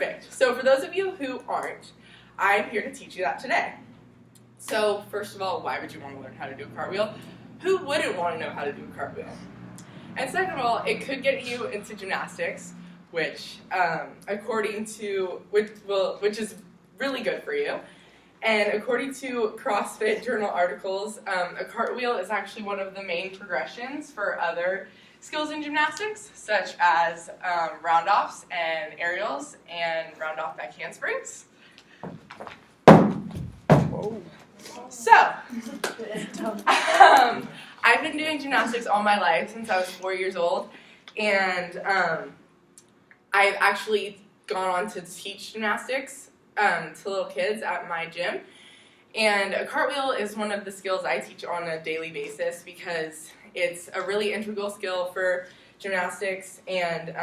Perfect. So for those of you who aren't, I'm here to teach you that today. So first of all, why would you want to learn how to do a cartwheel? Who wouldn't want to know how to do a cartwheel? And second of all, it could get you into gymnastics, which which is really good for you. And according to CrossFit journal articles, a cartwheel is actually one of the main progressions for other skills in gymnastics, such as round-offs and aerials and round-off back handsprings. Whoa. So, I've been doing gymnastics all my life since I was 4 years old, and I've actually gone on to teach gymnastics to little kids at my gym. And a cartwheel is one of the skills I teach on a daily basis because it's a really integral skill for gymnastics. And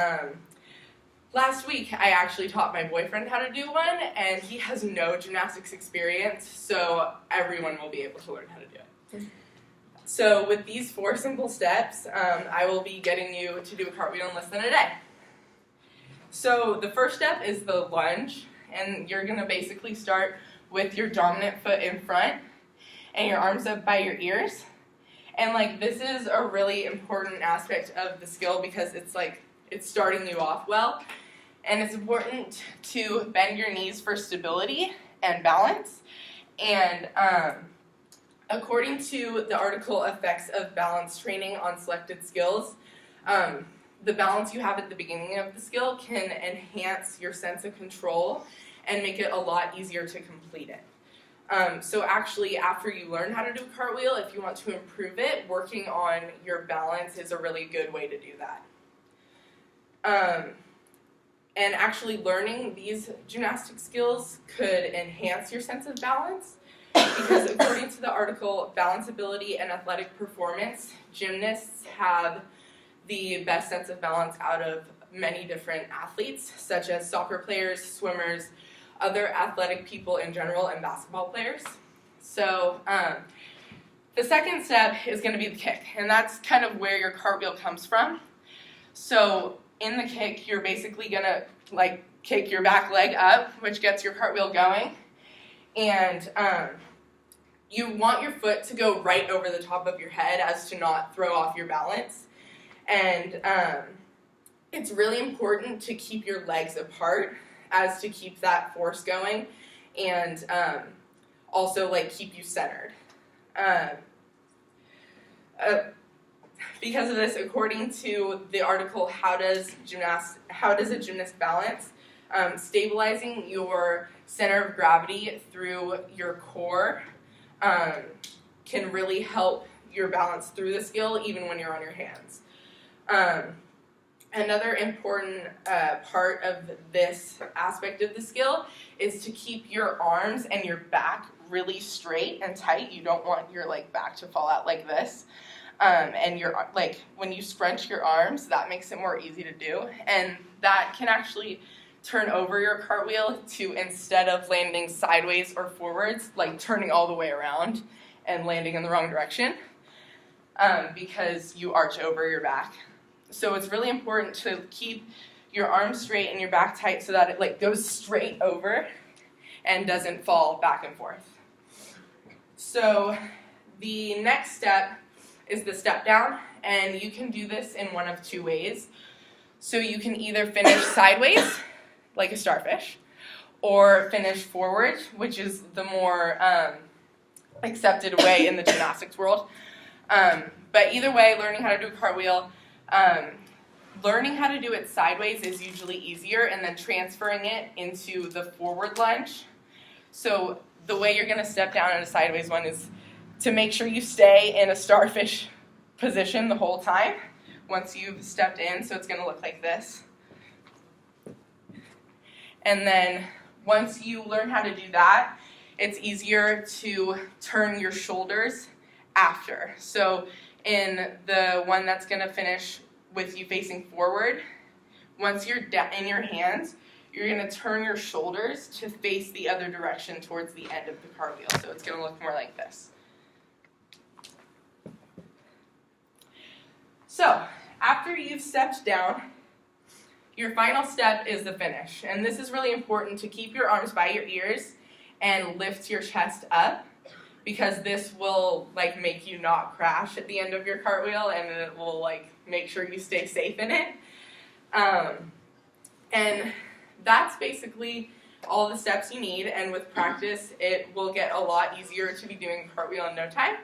last week I actually taught my boyfriend how to do one, and he has no gymnastics experience, so everyone will be able to learn how to do it. So with these 4 simple steps, I will be getting you to do a cartwheel in less than a day. So the first step is the lunge, and you're going to basically start with your dominant foot in front and your arms up by your ears. And this is a really important aspect of the skill because it's starting you off well. And it's important to bend your knees for stability and balance. And according to the article Effects of Balance Training on Selected Skills, the balance you have at the beginning of the skill can enhance your sense of control and make it a lot easier to complete it. So actually, after you learn how to do a cartwheel, if you want to improve it, working on your balance is a really good way to do that. And actually learning these gymnastic skills could enhance your sense of balance because according to the article Balance Ability and Athletic Performance, gymnasts have the best sense of balance out of many different athletes, such as soccer players, swimmers, other athletic people in general, and basketball players. So the second step is going to be the kick, and that's kind of where your cartwheel comes from. So in the kick, you're basically going to kick your back leg up, which gets your cartwheel going, and you want your foot to go right over the top of your head as to not throw off your balance. And it's really important to keep your legs apart as to keep that force going and also keep you centered. Because of this, according to the article How Does a Gymnast Balance, stabilizing your center of gravity through your core can really help your balance through the skill even when you're on your hands. Another important part of this aspect of the skill is to keep your arms and your back really straight and tight. You don't want your back to fall out like this. And your when you scrunch your arms, that makes it more easy to do. And that can actually turn over your cartwheel to, instead of landing sideways or forwards, turning all the way around and landing in the wrong direction because you arch over your back. So it's really important to keep your arms straight and your back tight so that it goes straight over and doesn't fall back and forth. So the next step is the step down, and you can do this in one of 2 ways. So you can either finish sideways, like a starfish, or finish forward, which is the more accepted way in the gymnastics world. But either way, learning how to do a cartwheel, learning how to do it sideways is usually easier, and then transferring it into the forward lunge. So the way you're going to step down in a sideways one is to make sure you stay in a starfish position the whole time once you've stepped in. So it's going to look like this. And then once you learn how to do that, it's easier to turn your shoulders after. So in the one that's going to finish with you facing forward, once you're in your hands, you're going to turn your shoulders to face the other direction towards the end of the cartwheel. So it's going to look more like this. So after you've stepped down, Your final step is the finish, and this is really important to keep your arms by your ears and lift your chest up, because this will like make you not crash at the end of your cartwheel, and it will like make sure you stay safe in it. And that's basically all the steps you need, and with practice it will get a lot easier to be doing a cartwheel in no time.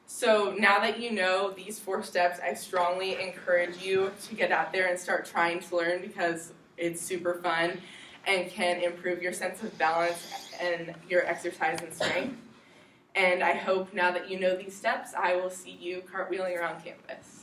So now that you know these 4 steps, I strongly encourage you to get out there and start trying to learn, because it's super fun and can improve your sense of balance and your exercise and strength. And I hope now that you know these steps, I will see you cartwheeling around campus.